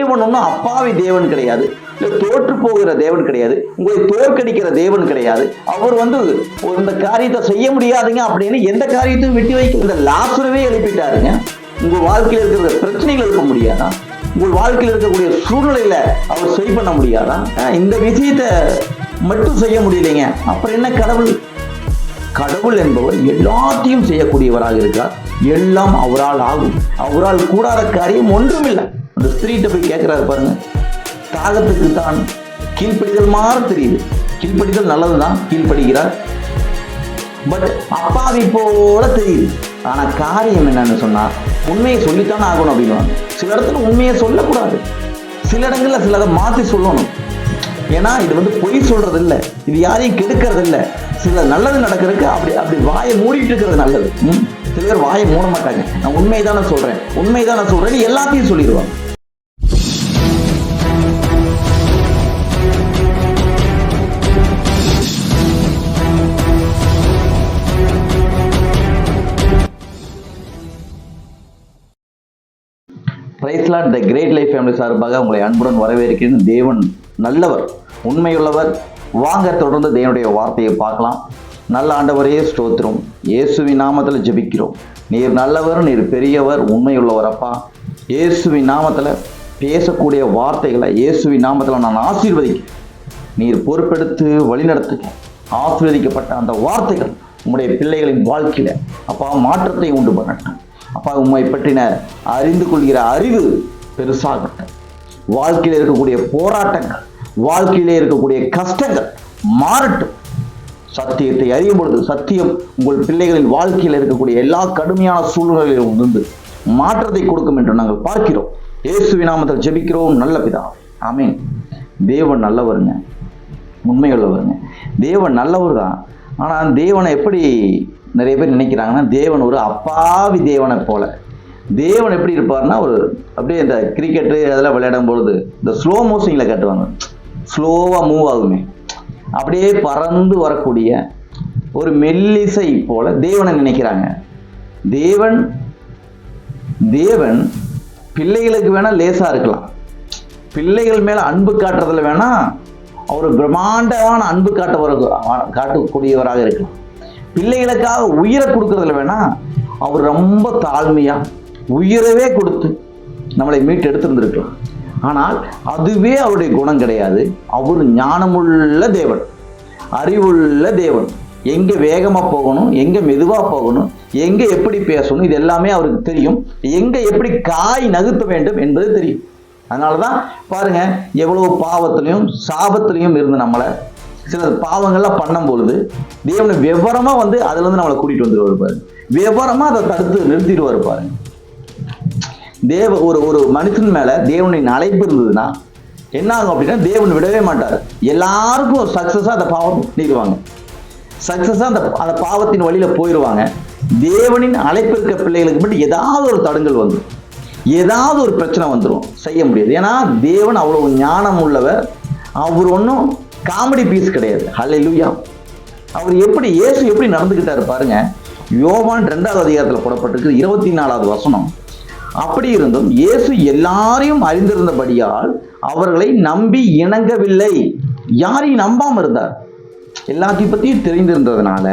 தேவன் ஒன்றும் அப்பாவி தேவன் கிடையாது, தோற்று போகிற தேவன் கிடையாது, உங்களை தோற்கடிக்கிற தேவன் கிடையாது. அவர் இந்த காரியத்தை செய்ய முடியாதுங்க அப்படின்னு எந்த காரியத்தையும் விட்டு வைக்க இந்த லாசருவே எழுப்பிட்டாருங்க. உங்க வாழ்க்கையில் இருக்கிற பிரச்சனைகள் எழுப்ப முடியாதா? உங்கள் வாழ்க்கையில் இருக்கக்கூடிய சூழ்நிலையில அவர் சரி பண்ண முடியாதா? இந்த விஷயத்தை மட்டும் செய்ய முடியலைங்க, அப்புறம் என்ன கடவுள்? கடவுள் என்பவர் எல்லாத்தையும் செய்யக்கூடியவராக இருக்கிறார். எல்லாம் அவரால் ஆகும். அவரால் கூடாத காரியம் ஒன்றுமில்லை. அந்த ஸ்திரீட்ட போய் கேட்கிறாரு பாருங்க, தாகத்துக்கு தான் கீழ்ப்படிதல் மாற தெரியுது, கீழ்ப்படிதல் நல்லதுதான், கீழ்ப்படுகிறார். பட் அப்பாவி போல தெரியுது. ஆனா காரியம் என்னன்னு சொன்னா, உண்மையை சொல்லித்தானே ஆகணும் அப்படின்னு. சில இடத்துல உண்மையை சொல்லக்கூடாது, சில இடங்கள்ல சிலதை மாத்தி சொல்லணும். ஏன்னா இது பொய் சொல்றது இல்லை, இது யாரையும் கெடுக்கிறது இல்லை. சில நல்லது நடக்கிறதுக்கு அப்படி வாயை மூடிட்டு இருக்கிறது நல்லது. சில பேர் வாயை மூட மாட்டாங்க. நான் உண்மைதானே சொல்றேன் எல்லாத்தையும் சொல்லிடுவாங்க. Praise lord. The great life family சார்பாக உங்களை அன்புடன் வரவேற்கிறேன். தேவன் நல்லவர், உண்மையுள்ளவர். வாங்க தொடர்ந்து தேவனுடைய வார்த்தையை பார்க்கலாம். நல்ல ஆண்டவரே ஸ்தோத்திரம். இயேசுவின் நாமத்தில் ஜெபிக்கிறோம். நீர் நல்லவர், நீர் பெரியவர், உண்மையுள்ளவர் அப்பா. இயேசுவின் நாமத்தில் பேசக்கூடிய வார்த்தைகளை இயேசுவின் நாமத்தில் நான் ஆசீர்வதிக்கிறேன். நீர் பொறுப்பெடுத்து வழிநடத்துங்க. ஆசீர்வதிக்கப்பட்ட அந்த வார்த்தைகள் உங்களுடைய பிள்ளைகளின் வாழ்க்கையில அப்பா மாற்றத்தை உண்டு பண்ணட்டும். அப்பா உண்மை பற்றின அறிந்து கொள்கிற அறிவு பெருசாகட்டும். வாழ்க்கையில் இருக்கக்கூடிய போராட்டங்கள், வாழ்க்கையிலே இருக்கக்கூடிய கஷ்டங்கள் மாறட்டும். சத்தியத்தை அறியும் பொழுது சத்தியம் உங்கள் பிள்ளைகளின் வாழ்க்கையில் இருக்கக்கூடிய எல்லா கடுமையான சூழ்நிலைகளிலும் இருந்து மாற்றத்தை கொடுக்கும் என்று நாங்கள் பார்க்கிறோம். இயேசுவின் நாமத்தில் ஜெபிக்கிறோம் நல்ல பிதா, ஆமென். தேவன் நல்லவருங்க, உண்மையுள்ளவருங்க. தேவன் நல்லவர் தான். ஆனால் தேவனை எப்படி நிறைய பேர் நினைக்கிறாங்கன்னா, தேவன் ஒரு அப்பாவி தேவனை போல. தேவன் எப்படி இருப்பார்னா, அப்படியே இந்த கிரிக்கெட்டு அதெல்லாம் விளையாடும் பொழுது இந்த ஸ்லோ மோஷனில் கட்டுவாங்க, ஸ்லோவாக மூவ் ஆகுமே, அப்படியே பறந்து வரக்கூடிய ஒரு மெல்லிசை போல தேவனை நினைக்கிறாங்க. தேவன் பிள்ளைகளுக்கு வேணா லேசா இருக்கலாம், பிள்ளைகள் மேல அன்பு காட்டுறதுல வேணா அவர் பிரம்மாண்டமான அன்பு காட்டக்கூடியவராக இருக்கலாம். பிள்ளைகளுக்காக உயிரை கொடுக்கறதுல வேணா அவர் ரொம்ப தாழ்மையா உயிரவே கொடுத்து நம்மளை மீட்டு எடுத்திருந்திருக்கலாம். ஆனால் அதுவே அவருடைய குணம் கிடையாது. அவர் ஞானமுள்ள தேவன், அறிவுள்ள தேவன். எங்கே வேகமாக போகணும், எங்கே மெதுவாக போகணும், எங்கே எப்படி பேசணும், இது எல்லாமே அவருக்கு தெரியும். எங்கே எப்படி காய் நகர்த்த வேண்டும் என்பது தெரியும். அதனால தான் பாருங்க, எவ்வளவு பாவத்திலையும் சாபத்திலையும் இருந்து நம்மளை சில பாவங்கள்லாம் பண்ணும் பொழுது தேவனை விவரமாக அதுல நம்மளை கூட்டிகிட்டு வந்துடுவார் பாரு. விவரமாக அதை தடுத்து நிறுத்திடுவார் பாருங்க. ஒரு மனுஷன் மேல தேவனின் அழைப்பு இருந்ததுன்னா என்ன ஆகும் அப்படின்னா, தேவன் விடவே மாட்டார். எல்லாருக்கும் சக்சஸா அந்த பாவம் பண்ணிடுவாங்க, சக்சஸா அந்த பாவத்தின் வழியில போயிடுவாங்க. தேவனின் அழைப்பு இருக்க பிள்ளைகளுக்கு மட்டும் ஏதாவது ஒரு தடங்கல் வந்துடும், ஏதாவது ஒரு பிரச்சனை வந்துடும், செய்ய முடியாது. ஏன்னா தேவன் அவ்வளவு ஞானம் உள்ளவர். அவர் ஒன்றும் காமெடி பீஸ் கிடையாது. ஹல்லேலூயா. அவர் இயேசு எப்படி நடந்துக்கிட்டாரு பாருங்க. யோவான் 2வது அதிகாரத்தில் போடப்பட்டிருக்கு 24வது வசனம். அப்படி இருந்தும் இயேசு எல்லாரையும் அறிந்திருந்தபடியால் அவர்களை நம்பி இணங்கவில்லை. யாரையும் நம்பாம இருந்தார். எல்லாத்தையும் பத்தியும் தெரிந்திருந்ததுனால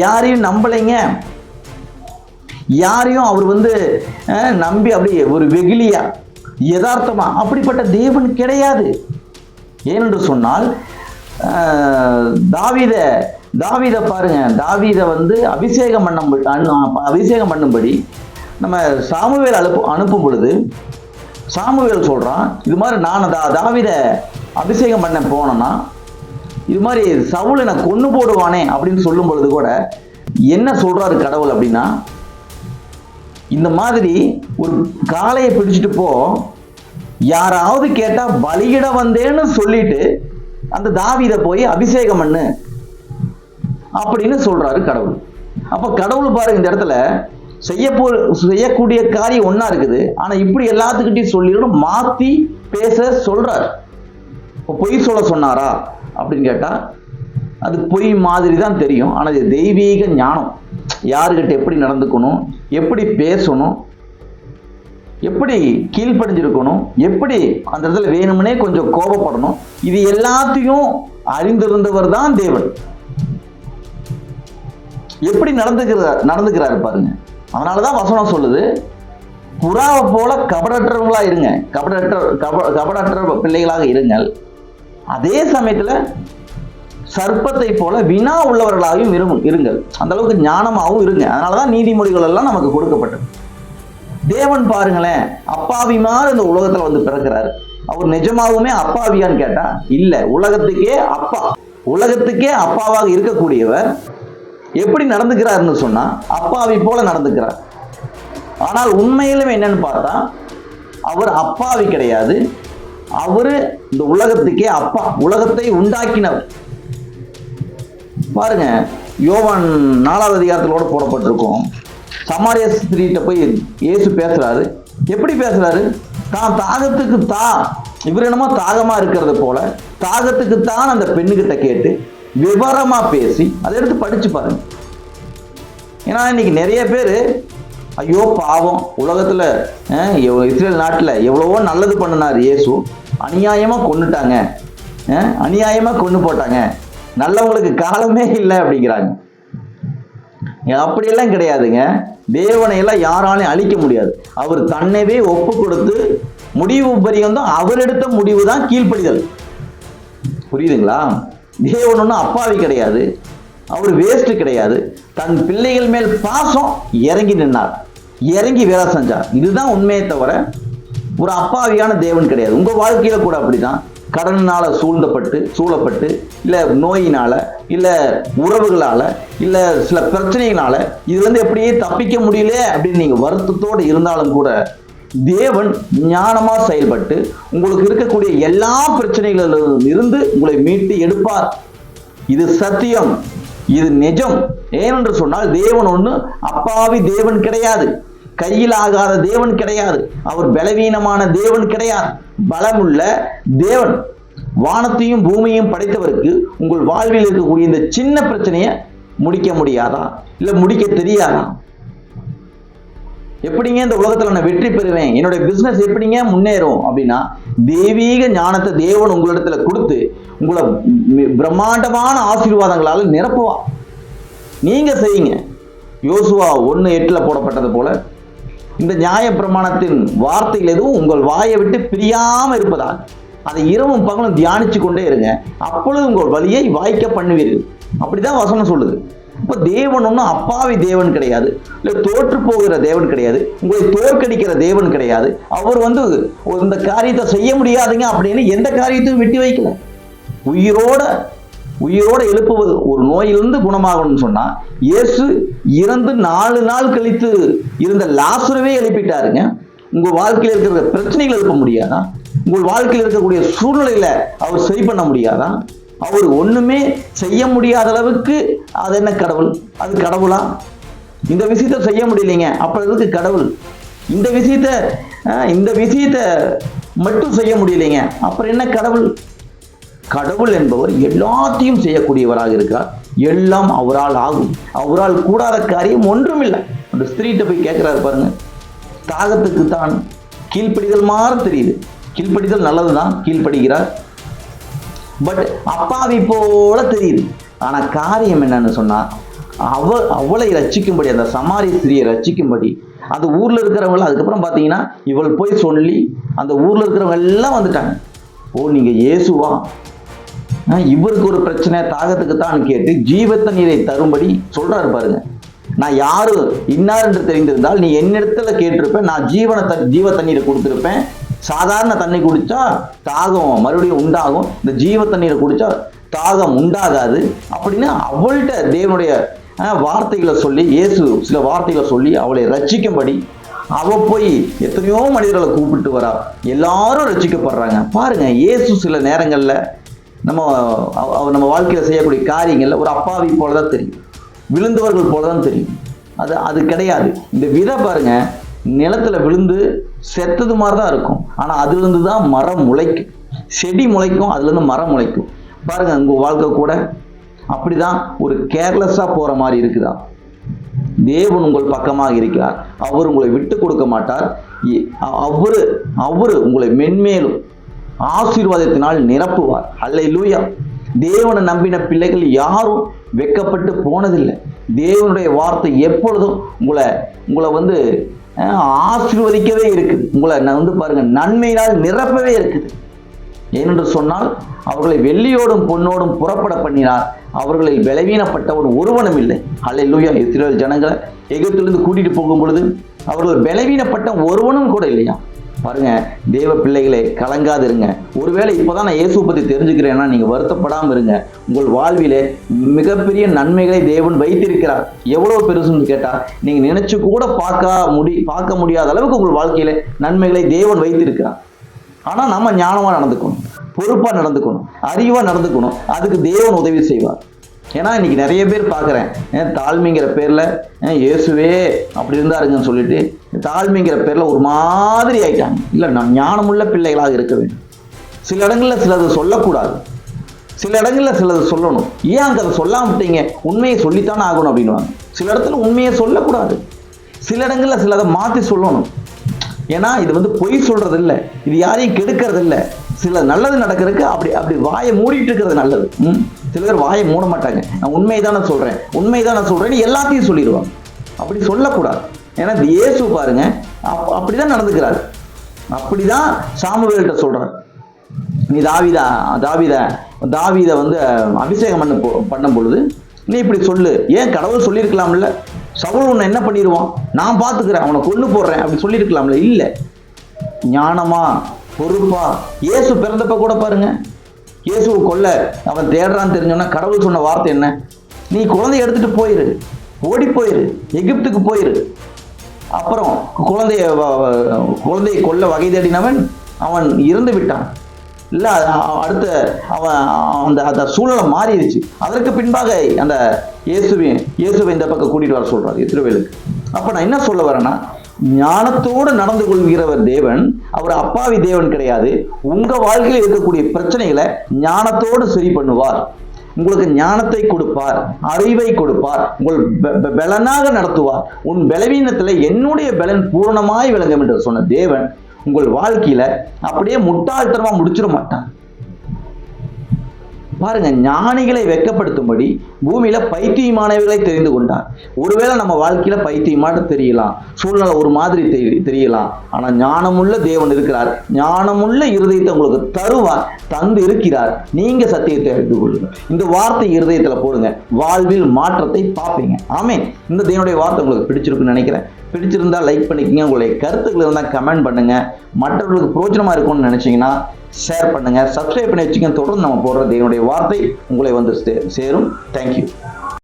யாரையும் நம்பலைங்க. யாரையும் அவர் நம்பி அப்படி ஒரு வெகுளியா யதார்த்தமா அப்படிப்பட்ட தேவன் கிடையாது. ஏனென்று சொன்னால் தாவீத பாருங்க. தாவீத அபிஷேகம் பண்ணும்படி நம்ம சாமுவேல் அனுப்பும் பொழுது சாமுவேல் சொல்றான், இது மாதிரி நான் தாவீத அபிஷேகம் பண்ண போனேன்னா இது மாதிரி சவுலை நான் கொன்னு போடுவானே அப்படின்னு சொல்லும் பொழுது கூட என்ன சொல்றாரு கடவுள் அப்படின்னா, இந்த மாதிரி ஒரு காளையை பிடிச்சிட்டு போ, யாராவது கேட்டா பலியிட வந்தேன்னு சொல்லிட்டு அந்த தாவீதை போய் அபிஷேகம் பண்ணு அப்படின்னு சொல்றாரு கடவுள். அப்ப கடவுள் பாருங்க, இந்த இடத்துல செய்யக்கூடிய காரியம் ஒன்னா இருக்குது. ஆனா இப்படி எல்லாத்துக்கிட்டையும் சொல்லிடணும், மாத்தி பேச சொல்றாரு. பொய் சொல்ல சொன்னாரா அப்படின்னு கேட்டா அது பொய் மாதிரி தான் தெரியும். ஆனா இது தெய்வீக ஞானம். யாருக்கிட்ட எப்படி நடந்துக்கணும், எப்படி பேசணும், எப்படி கீழ்ப்படிஞ்சிருக்கணும், எப்படி அந்த இடத்துல வேணும்னே கொஞ்சம் கோபப்படணும், இது எல்லாத்தையும் அறிந்திருந்தவர் தான் தேவன். எப்படி நடந்துக்கிறாரு பாருங்க. அதனாலதான் வசனம் சொல்லுது, புறாவை போல கபடற்றவங்களா இருங்க, கபடற்ற பிள்ளைகளாக இருங்கள், அதே சமயத்துல சர்ப்பத்தை போல வினா உள்ளவர்களாகவும் இருங்கள், அந்த அளவுக்கு ஞானமாகவும் இருங்க. அதனாலதான் நீதிமொழிகள் எல்லாம் நமக்கு கொடுக்கப்பட்டது. தேவன் பாருங்களேன், அப்பாவி மாதிரி இந்த உலகத்துல வந்து பிறக்கிறாரு. அவர் நிஜமாகவுமே அப்பாவியான்னு கேட்டா இல்ல, உலகத்துக்கே அப்பாவாக இருக்கக்கூடியவர் எப்படி நடந்துக்கிறாருன்னு சொன்னா அப்பாவி போல நடந்துக்கிறார். ஆனால் உண்மையிலுமே என்னன்னு பார்த்தா அவர் அப்பாவி கிடையாது, அவரு இந்த உலகத்துக்கே அப்பா, உலகத்தை உண்டாக்கினவர். பாருங்க, யோவான் 4வது அதிகாரத்திலோட போடப்பட்டிருக்கும். சமாரிய ஸ்திரீட்ட போய் இயேசு பேசுறாரு. எப்படி பேசுறாரு? தான் தாகத்துக்கு இவர் என்னமோ தாகமா இருக்கிறது போல தாகத்துக்கு தான் அந்த பெண்ணுகிட்ட கேட்டு விவரமா பேசி அதை எடுத்து படிச்சு பாருங்க. ஏன்னா இன்னைக்கு நிறைய பேர் ஐயோ பாவம், உலகத்துல இஸ்ரேல் நாட்டுல எவ்வளவோ நல்லது பண்ணினார் இயேசு, அநியாயமா கொன்னுட்டாங்க, அநியாயமா கொண்டு போட்டாங்க, நல்லவங்களுக்கு காலமே இல்லை அப்படிங்கிறாங்க. அப்படியெல்லாம் கிடையாதுங்க. தேவனை எல்லாம் யாராலையும் அழிக்க முடியாது. அவர் தன்னைவே ஒப்பு கொடுத்து முடிவு பரியந்தம் அவர் எடுத்த முடிவு தான் கீழ்ப்படிதல். புரியுதுங்களா? தேவன் ஒன்றும் அப்பாவி கிடையாது, அவர் வேஸ்ட் கிடையாது. தன் பிள்ளைகள் மேல் பாசம் இறங்கி நின்னார், இறங்கி வேலை செஞ்சார். இதுதான் உண்மையை தவிர ஒரு அப்பாவியான தேவன் கிடையாது. உங்க வாழ்க்கையில கூட அப்படிதான். கடனால சூழப்பட்டு இல்ல நோயினால இல்ல உறவுகளால இல்ல சில பிரச்சனைகளால இது எப்படியே தப்பிக்க முடியல அப்படின்னு நீங்க வருத்தத்தோடு இருந்தாலும் கூட தேவன் ஞானமா செயல்பட்டு உங்களுக்கு இருக்கக்கூடிய எல்லா பிரச்சனைகளிலும் இருந்து உங்களை மீட்டு எடுப்பார். இது சத்தியம், இது நிஜம். ஏனென்று சொன்னால் தேவன் ஒண்ணு அப்பாவி தேவன் கிடையாது, கையில் ஆகாத தேவன் கிடையாது, அவர் பலவீனமான தேவன் கிடையாது, பலமுள்ள தேவன். வானத்தையும் பூமியையும் படைத்தவருக்கு உங்கள் வாழ்வில் இருக்கக்கூடிய இந்த சின்ன பிரச்சனையை முடிக்க முடியாதா? இல்ல முடிக்க தெரியாதா? எப்படிங்க இந்த உலகத்துல நான் வெற்றி பெறுவேன், என்னுடைய பிசினஸ் எப்படிங்க முன்னேறும் அப்படின்னா தெய்வீக ஞானத்தை தேவன் உங்களிடத்துல கொடுத்து உங்களை பிரம்மாண்டமான ஆசீர்வாதங்களால நிரப்புவா. நீங்க செய்யுங்க. யோசுவா 1:8 போடப்பட்டது போல இந்த நியாய பிரமாணத்தின் வார்த்தைகள் எதுவும் உங்கள் வாயை விட்டு பிரியாம இருப்பதால் அதை இரவும் பகலும் தியானிச்சு கொண்டே இருங்க, அப்பொழுது உங்கள் வழியை வாய்க்க பண்ணுவீர்கள். அப்படிதான் வசனம் சொல்லுது. இப்ப தேவன் ஒன்றும் அப்பாவி தேவன் கிடையாது, இல்ல தோற்று போகிற தேவன் கிடையாது, உங்களை தோற்கடிக்கிற தேவன் கிடையாது. அவர் இந்த காரியத்தை செய்ய முடியாதுங்க அப்படின்னு எந்த காரியத்தையும் விட்டு வைக்கல. உயிரோட எழுப்புவது, ஒரு நோயிலிருந்து குணமாகணும்னு சொன்னா இயேசு இறந்து 4 நாள் கழித்து இருந்த லாசருவே எழுப்பிட்டாருங்க. உங்க வாழ்க்கையில் இருக்கிற பிரச்சனைகள் எழுப்ப முடியாதா? உங்கள் வாழ்க்கையில் இருக்கக்கூடிய சூழ்நிலையில அவர் சரி பண்ண முடியாதா? அவர் ஒண்ணுமே செய்ய முடியாத அளவுக்கு அது என்ன கடவுள்? அது கடவுளா? இந்த விஷயத்த செய்ய முடியலைங்க, அப்புறம் எதுக்கு கடவுள்? இந்த விஷயத்த மட்டும் செய்ய முடியலைங்க, அப்புறம் என்ன கடவுள்? கடவுள் என்பவர் எல்லாத்தையும் செய்யக்கூடியவராக இருக்கிறார். எல்லாம் அவரால் ஆகும். அவரால் கூடாத காரியம் ஒன்றுமில்லை. அந்த ஸ்திரீட்ட போய் கேட்கிறாரு பாருங்க, தாகத்துக்கு தான் கீழ்ப்படிதல் மாற தெரியுது. கீழ்ப்படிதல் நல்லதுதான், கீழ்ப்படுகிறார். பட் அப்பாவி போல தெரியுது. ஆனா காரியம் என்னன்னு சொன்னா அவளை ரட்சிக்கும்படி, அந்த சமாரிய ஸ்திரியை ரட்சிக்கும்படி அந்த ஊர்ல இருக்கிறவங்க, அதுக்கப்புறம் பாத்தீங்கன்னா இவள் போய் சொல்லி அந்த ஊர்ல இருக்கிறவங்க எல்லாம் வந்துட்டாங்க. ஓ நீங்க இயேசுவா, இவருக்கு ஒரு பிரச்சனை தாகத்துக்கு தான் கேட்டு ஜீவ தண்ணீரை தரும்படி சொல்றாரு பாருங்க. நான் யாரு இன்னார் என்று தெரிந்திருந்தால் நீ என்னிடத்துல கேட்டிருப்பேன், நான் ஜீவ தண்ணீரை கொடுத்திருப்பேன். சாதாரண தண்ணி குடிச்சா தாகம் மறுபடியும் உண்டாகும், இந்த ஜீவ தண்ணீரை குடிச்சா தாகம் உண்டாகாது அப்படின்னு அவள்கிட்ட தேவனுடைய வார்த்தைகளை சொல்லி, இயேசு சில வார்த்தைகளை சொல்லி அவளை ரட்சிக்கும்படி அவ போய் எத்தனையோ மனிதர்களை கூப்பிட்டு வரா. எல்லாரும் ரட்சிக்கப்படுறாங்க பாருங்க. இயேசு சில நேரங்கள்ல நம்ம வாழ்க்கையில செய்யக்கூடிய காரியங்கள்ல ஒரு அப்பாவி போலதான் தெரியும், விழுந்தவர்கள் போலதான் தெரியும். அது கிடையாது. இந்த விதை பாருங்க, நிலத்துல விழுந்து செத்தது மாதிரிதான் இருக்கும், ஆனா அதுல இருந்து தான் மரம் முளைக்கும், செடி முளைக்கும், அதுல இருந்து மரம் முளைக்கும். பாருங்க உங்க வாழ்க்கை கூட அப்படிதான் ஒரு கேர்லெஸ்ஸா போற மாதிரி இருக்குதா? தேவன் உங்கள் பக்கமாக இருக்கிறார், அவர் உங்களை விட்டு கொடுக்க மாட்டார். அவரு உங்களை மென்மேலும் ஆசீர்வாதத்தினால் நிரப்புவார். அல்லேலூயா. தேவனை நம்பின பிள்ளைகள் யாரும் வெட்கப்பட்டு போனதில்லை. தேவனுடைய வார்த்தை எப்பொழுதும் உங்களை வந்து ஆசீர்வதிக்கவே இருக்குது. உங்களை பாருங்க நன்மையினால் நிரப்பவே இருக்குது. ஏனென்று சொன்னால் அவர்களை வெள்ளியோடும் பொன்னோடும் புறப்பட பண்ணினார், அவர்களில் பலவீனப்பட்டவர் ஒருவனும் இல்லை. அல்லேலூயா. இஸ்ரவேல் ஜனங்களை எகிப்திலிருந்து கூட்டிட்டு போகும் பொழுது அவர்கள் பலவீனப்பட்ட ஒருவனும் கூட இல்லையா. பாருங்க தேவ பிள்ளைகளை கலங்காது இருங்க. ஒருவேளை இப்போதான் நான் இயேசுவை பற்றி தெரிஞ்சுக்கிறேன்னா நீங்க வருத்தப்படாமல் இருங்க. உங்கள் வாழ்விலே மிகப்பெரிய நன்மைகளை தேவன் வைத்திருக்கிறார். எவ்வளவு பெருசுன்னு கேட்டா நீங்க நினைச்சு கூட பார்க்க முடியாத அளவுக்கு உங்கள் வாழ்க்கையில நன்மைகளை தேவன் வைத்திருக்கிறார். ஆனா நம்ம ஞானமா நடந்துக்கணும், பொறுப்பா நடந்துக்கணும், அறிவா நடந்துக்கணும். அதுக்கு தேவன் உதவி செய்வார். ஏன்னா இன்னைக்கு நிறைய பேர் பார்க்குறேன், தாழ்மைங்கிற பேரில் இயேசுவே அப்படி இருந்தாருங்கன்னு சொல்லிட்டு தாழ்மைங்கிற பேரில் ஒரு மாதிரி ஆயிட்டாங்க. இல்லை, நான் ஞானமுள்ள பிள்ளைகளாக இருக்க வேண்டும். சில இடங்களில் சிலது சொல்லக்கூடாது, சில இடங்களில் சிலது சொல்லணும். ஏன் அங்கே அதை சொல்லாமட்டீங்க, உண்மையை சொல்லித்தானே ஆகணும் அப்படின்வாங்க. சில இடத்துல உண்மையை சொல்லக்கூடாது, சில இடங்களில் சிலதை மாற்றி சொல்லணும். ஏன்னா இது பொய் சொல்றது இல்லை, இது யாரையும் கெடுக்கிறது இல்லை. சில நல்லது நடக்கிறதுக்கு அப்படி வாயை மூடிட்டு இருக்கிறது நல்லது. சில பேர் வாயை மூட மாட்டாங்க. நான் உண்மைதானே சொல்றேன்னு எல்லாத்தையும் சொல்லிடுவாங்க. அப்படி சொல்லக்கூடாது. ஏன்னா இயேசு பாருங்க அப்படிதான் நடந்துக்கிறாரு. அப்படிதான் சாமுவேல்கிட்ட சொல்றாரு, நீ தாவீதை அபிஷேகம் பண்ணும் பொழுது நீ இப்படி சொல்லு. ஏன் கடவுள் சொல்லியிருக்கலாம்ல, சவுல் உன்னை என்ன பண்ணிடுவான், நான் பார்த்துக்கிறேன், அவனை கொண்டு போடுறேன் அப்படி சொல்லியிருக்கலாம்ல. இல்லை, ஞானமா பொறுப்பா. இயேசு பிறந்தப்ப கூட பாருங்க, இயேசுவை கொல்ல அவன் தேடுறான்னு தெரிஞ்சோன்னா கடவுள் சொன்ன வார்த்தை என்ன, நீ குழந்தைய எடுத்துட்டு போயிரு, ஓடி போயிரு, எகிப்துக்கு போயிரு. அப்புறம் குழந்தையை கொல்ல வகை தேடினவன் அவன் இறந்து விட்டான். இல்ல அடுத்த அவன் அந்த சூழ்நிலை மாறிடுச்சு. அதற்கு பின்பாக அந்த இயேசுவை இந்த பக்கம் கூட்டிட்டு வர சொல்றாரு இஸ்ரவேலுக்கு. அப்ப நான் என்ன சொல்ல வரேன்னா, ஞானத்தோடு நடந்து கொள்கிறவர் தேவன், அவர் அப்பாவி தேவன் கிடையாது. உங்க வாழ்க்கையில் இருக்கக்கூடிய பிரச்சனைகளை ஞானத்தோடு சரி பண்ணுவார். உங்களுக்கு ஞானத்தை கொடுப்பார், அறிவை கொடுப்பார், உங்கள் பலனாக நடத்துவார். உன் பலவீனத்துல என்னுடைய பலன் பூரணமாய் விளங்கும் என்று சொன்ன தேவன் உங்கள் வாழ்க்கையில அப்படியே முட்டாள்தனமா முடிச்சிட மாட்டான். பாருங்க, ஞானிகளை வெட்கப்படுத்தும்படி பூமியில பைத்தியமானவர்களை தெரிந்து கொண்டார். ஒருவேளை நம்ம வாழ்க்கையில பைத்தியமாட்ட தெரியலாம், சூழ்நிலை ஒரு மாதிரி தெரியலாம். ஆனா ஞானமுள்ள தேவன் இருக்கிறார். ஞானமுள்ள இருதயத்தை உங்களுக்கு தருவார், தந்து இருக்கிறார். நீங்க சத்தியத்தை அறிந்து கொள்ளுங்க. இந்த வார்த்தை இருதயத்துல போடுங்க, வாழ்வில் மாற்றத்தை பார்ப்பீங்க. ஆமென். இந்த தேவனுடைய வார்த்தை உங்களுக்கு பிடிச்சிருக்குன்னு நினைக்கிறேன். பிடிச்சிருந்தா லைக் பண்ணிக்கங்க. உங்களுடைய கருத்துக்கள் இருந்தால் கமெண்ட் பண்ணுங்க. மற்றவர்களுக்கு பிரோஜனமா இருக்கும்னு நினைச்சீங்கன்னா ஷேர் பண்ணுங்க, சப்ஸ்கிரைப் பண்ணி வச்சுக்கோங்க. தொடர்ந்து நம்ம போடுற தேவனுடைய வார்த்தை உங்களை சேரும். தேங்க்யூ.